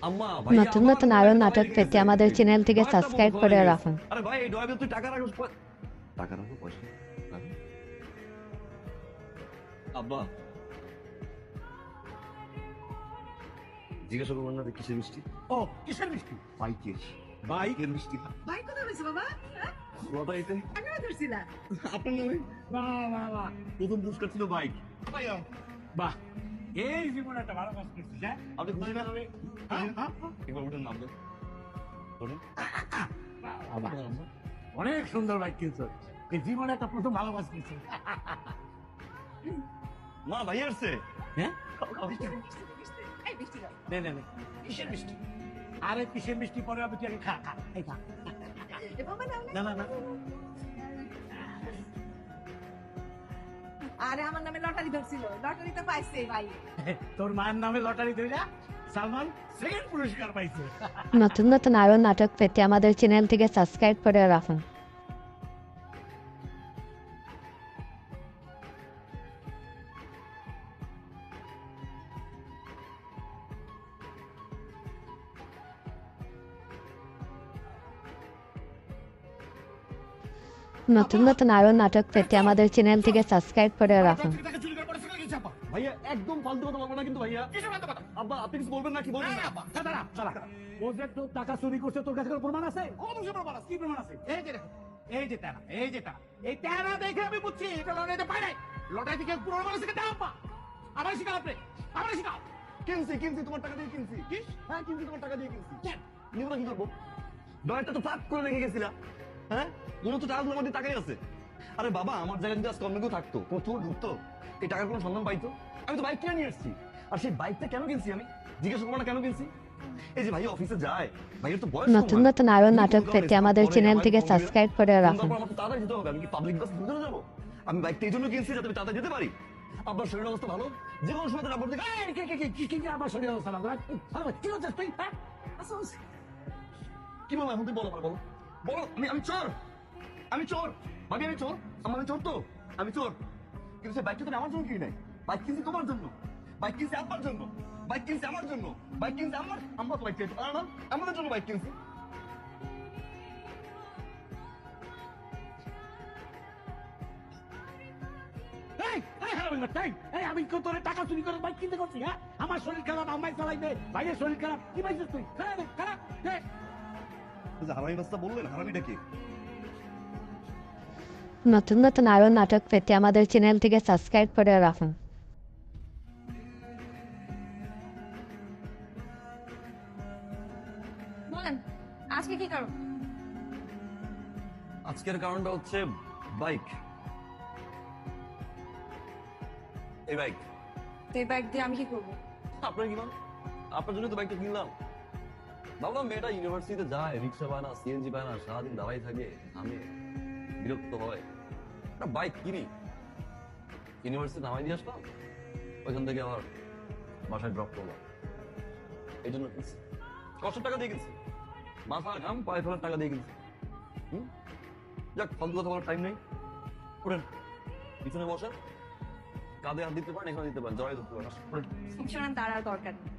আম্মা ভাই নতুন নতুন আরো নাটক পেতে আমাদের চ্যানেলটিকে সাবস্ক্রাইব করে রাখুন। আরে ভাই এই ডয়াবে তুই টাকা রাখছ টাকা রাখো পয়সা রাখো। আব্বা জিজ্ঞাসা করবেন না কিসের মিষ্টি? ও কিসের মিষ্টি? বাইকের বাইকের মিষ্টি। ভাই কোথায় হয়েছে বাবা? লটারিতে টাকা ধরছিলা? আপনার নামে বাহ বাহ বাহ প্রথম পুরস্কার ছিল বাইক। বাহ, এই জীবনে একটা ভালো কাজ করছিস। হ্যাঁ আপনি খুশি না? হ্যাঁ, হ্যাঁ। একবার উঠেন নাম দেন ধরুন। বাহ, বাহ। অনেক সুন্দর বাইক কিনছো, এই জীবনে একটা প্রথম ভালো কাজ করছিস। মা ভাই আসছে। হ্যাঁ এই বৃষ্টি দাও। নে নে নে, কিসের মিষ্টি? আরে কিসের মিষ্টি পরে আমি তুই আগে খা খা এই খা। এ বাবা নাও না না না, আরে আমার নামে লটারি ধরছিল, লটারি তো পাইছে ভাই। তোর মায়ের নামে লটারি ধরে সালমান সেকেন্ড পুরস্কার পাইছে। নতুন নতুন আরো নাটক পেতে আমাদের চ্যানেলটিকে সাবস্ক্রাইব করে রাখুন। নতুন নতুন আরো নাটক পেতে আমাদের চ্যানেলটিকে সাবস্ক্রাইব করে রাখুন। টাকা চুরি করে পড়েছে কি চাপা? ভাইয়া একদম ফালতু কথা বলবো না কিন্তু ভাইয়া। কিসের মাথা কথা? আব্বা আপনি কিছু বলবেন না কি বলবেন না? দাঁড়া দাঁড়া, ও যে তোর টাকা চুরি করছে তোর কাছে কোনো প্রমাণ আছে? অবশ্যই প্রমাণ আছে। কি প্রমাণ আছে? এই যে দেখো, এই যে টাকা, এই যে টাকা, এই টাকা দেখে আমি বুঝছি এটা লটারিতে পাই নাই। লটারি থেকে প্রমাণ আছে কি দাও পা? আবার শিখাও আপনি, আবার শিখাও। কিনছি তোমার টাকা দিয়ে কিনছি। কি? হ্যাঁ কিনছি তোমার টাকা দিয়ে কিনছি। কেন? নিব না কি করবো? ডয়ারটা তো ফাঁক করে রেখে গেছিলা। হ্যাঁ মনে তো টাকাগুলো আমার টাকাই আছে। আরে বাবা আমার জায়গায় যদি আজকে অন্য কেউ থাকতো কোনো চোর ঢুকতো এই টাকার কোনো সন্ধান পাইতো? আমি তো বাইক কিনে নিয়ে এসেছি। আর সেই বাইকটা কেন কিনছি আমি জিজ্ঞাসা করবো না কেন কিনছি? এই যে ভাই অফিসে যায় ভাইয়ের তো বয়স নতুন নতুন আরো নাটক পেতে আমাদের চ্যানেলটিকে সাবস্ক্রাইব করে রাখুন। আমার তো তাড়াতাড়ি যেতে হবে। আমি কি পাবলিক বাস ধরে যাবো? আমি বাইকটা এই জন্য কিনছি যাতে আমি তাড়াতাড়ি যেতে পারি। আপনার শরীর অবস্থা ভালো যে কোনো সময় তার থেকে এই, কি আমার শরীর অবস্থা না? কি হচ্ছে তুই? হ্যাঁ? কি বলবো এখন তুই বলো বলো বলো। আমি চোর, আমি চোর ভাবি, আমি চোর। আমি চোর তো আমি চোর, কিন্তু সে বাইকটা তো আমার জন্য কিনে নাই। বাইক কিনছি তোমার জন্য, বাইক কিনছি আমার জন্য, বাইক কিনছি আমার জন্য, বাইক কিনছি আমার আমরা তো বাইক কিনছি না আমাদের জন্য বাইক কিনছি। এই, এই হারামি লোক, এই, এই, আমি কি তোরে টাকা চুরি করে বাইক কিনতে করছি? হ্যাঁ, আমার শরীর খারাপ, আমায় চালাইবে, ভাইয়ের শরীর খারাপ, কি পাইছিস তুই? খারাপ খারাপ, হারামি বাস্তা বললেন, হারামিটা কি? নতুন নতুন আরো নাটক পেতে আমাদের চ্যানেলটিকে সাবস্ক্রাইব করে রাখুন। বলেন আজকে কি করো? আজকের কারণটা হচ্ছে বাইক। এই বাইক তো এই বাইক দিয়ে আমি কি করবো? আপনার কি মানে? আপনার জন্য তো বাইকটা কিনলাম। ভাবলাম মেয়েটা ইউনিভার্সিটিতে যায়, রিক্সা পায় না, সিএনজি পায় না, সারাদিন দাঁড়াই থাকে, আমি বিরক্ত হয়, একটা বাইক কিনি। ইউনিভার্সিটি নামাই দিয়ে আসলাম, ওইখান থেকে আবার বাসায় ড্রপ করলাম। এই জন্য কিনছি, কষ্টের টাকা দিয়ে কিনছি, মাথার ঘাম পায়ে ফেলার টাকা দিয়ে কিনছি। যাক ফালতু কথা বলার টাইম নেই, উঠেন পিছনে বসেন, কাঁধে হাত দিতে পারেন, এখানে দিতে পারেন, জড়াই ধরতে পারেন, উঠেন। ইন্স্যুরেন্স তার আর দরকার নেই।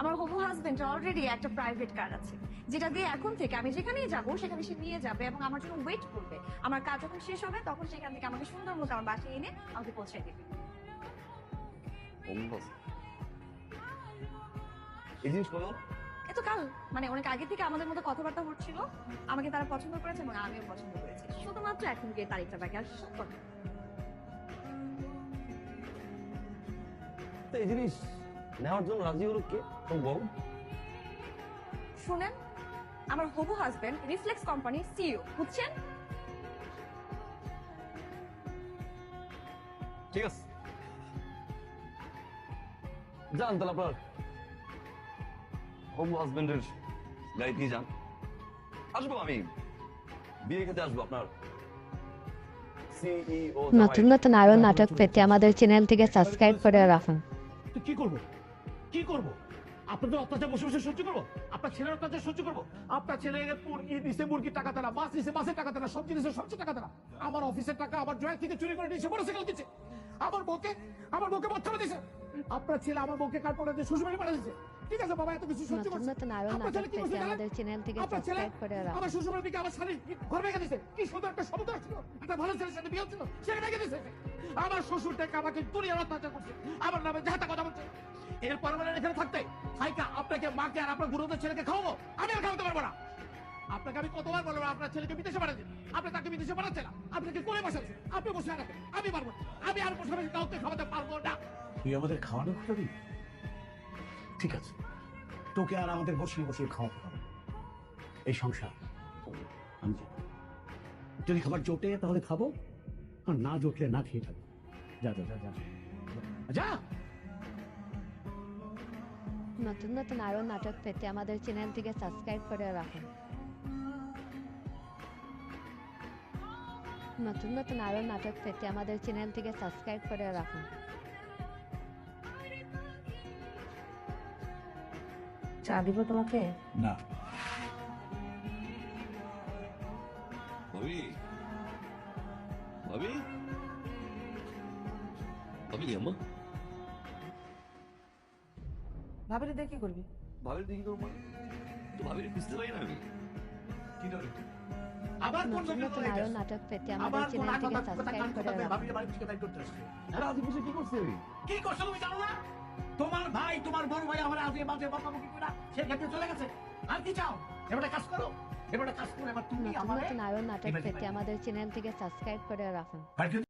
আমার হবু হাজবেন্ড অলরেডি একটা প্রাইভেট কার আছে, যেটা দিয়ে এখন থেকে আমি যেখানেই যাবো সেখানে সে নিয়ে যাবে এবং আমার জন্য ওয়েট করবে। আমার কাজ যখন শেষ হবে তখন সেখান থেকে আমাকে সুন্দর মতো আমার বাসায় এনে আমাকে পৌঁছে দেবে। এই জিনিস বলো এত কাল মানে অনেক আগে থেকে আমাদের মধ্যে কথাবার্তা হচ্ছিল, আমাকে তারা পছন্দ করেছে এবং আমিও পছন্দ করেছি, শুধুমাত্র এখন গিয়ে তারিখটা বাকি, আর সব কথা। তো এই জিনিস নেওয়ার জন্য রাজি হলো কে? তুমি বলো। শুনেন, আমার হবু হাজবেন্ড রিফ্লেক্স কোম্পানির সিইও, বুঝছেন? ঠিক আছে যান তাহলে আপনার হোম হাজবেন্ডের গাড়িতে যান। আসবো আমি বিয়ে খেতে আসবো আপনার সিইও। নতুন নতুন আরো নাটক পেতে আমাদের চ্যানেলটিকে সাবস্ক্রাইব করে রাখুন। তুই কি করবো? কি করবো? আপনাদের অত্যাচার বসে বসে সহ্য করবো? আপনার ছেলের অত্যাচার সহ্য করবো? আপনার ছেলে মুরগি দিছে, মুরগির টাকা তারা, মাছ দিছে, মাছের টাকা তারা, সব জিনিসের সবচেয়ে টাকা তারা, আমার অফিসের টাকা আমার জয়ের থেকে চুরি করে নিয়েছে, মোটরসাইকেল দিচ্ছে, আমার বউকে বাচ্চা দিছে। আপনার ছেলে আমার বউকে কার পড়াতে শ্বশুরবাড়ি পাঠিয়ে দিচ্ছে। ঠিক আছে বাবা, এত কিছু সহ্য নতুন করছে। নতুন আরো আপনার নাটক ছেলে কি পেতে করছে জানেন? আমাদের চ্যানেল থেকে আপনার ছেলে সাবস্ক্রাইব করে রাখুন। আমার শ্বশুরের দিকে আমার শাড়ি ঘর ভেঙে দিছে। কি সুন্দর একটা সমুদ্র ছিল, একটা ভালো ছেলের সাথে বিয়ে ছিল, সেটা ভেঙে দিছে। আমার শ্বশুর থেকে আমাকে দুনিয়ার অত্যাচার করছে, আমার নামে যাতা কথা বলছে। এরপর মানে এখানে থাকতে হাইকা আপনাকে, মাকে আর আপনার গুরুদের ছেলেকে খাওয়াবো, আমি আর খাওয়াতে পারবো না। আপনাকে আমি কতবার বলবো আপনার ছেলেকে বিদেশে পাঠাচ্ছেন, আপনি তাকে বিদেশে পাঠাচ্ছেন না, আপনাকে করে বসাচ্ছেন, আপনি বসে রাখেন, আমি পারবো না। আমি আর বসে বসে কাউকে খাওয়াতে পারবো না। তুই আমাদের খাওয়ানো খাবি? ঠিক আছে, তোকে আর আমাদের বসিয়ে বসিয়ে খাওয়াতে হবে। এই সংসার আমি জানি। যদি খাবার জোটে তাহলে খাবো, আর না জোটলে না খেয়ে থাকবো। যা যা যা যা যা। নতুন নতুন আরো নাটক পেতে আমাদের চ্যানেল থেকে সাবস্ক্রাইব করে রাখুন। নতুন নতুন আরো নাটক পেতে আমাদের চ্যানেল থেকে সাবস্ক্রাইব করে রাখুন। চা দিব তোমাকে? না, ভাবি ভাবি ভাবি কি আম্মা? ভাবিরে দিয়ে কি করবি? ভাবির দিকে করবো তো ভাবির বুঝতে পারি না আমি। কি ধরে? আবার কোন নতুন নতুন আরো নাটক পেতে আমাদের আবার কোন চ্যানেল থেকে কথা সাবস্ক্রাইব করে রাখুন। ভাবির বাড়ি থেকে তাই করতে আসছে। আরে আজকে বসে কি করছে আমি? কি করছো তুমি জানো না? তোমার ভাই, তোমার বড় ভাই আমার আজকে বাজে বকাবকি করে সে ক্ষেত্রে চলে গেছে। আর কি চাও? এবারে কাজ করো, এবারে কাজ করে এবার তুমি নতুন আমার নতুন আরো নাটক পেতে আমাদের চ্যানেল থেকে সাবস্ক্রাইব করে রাখুন।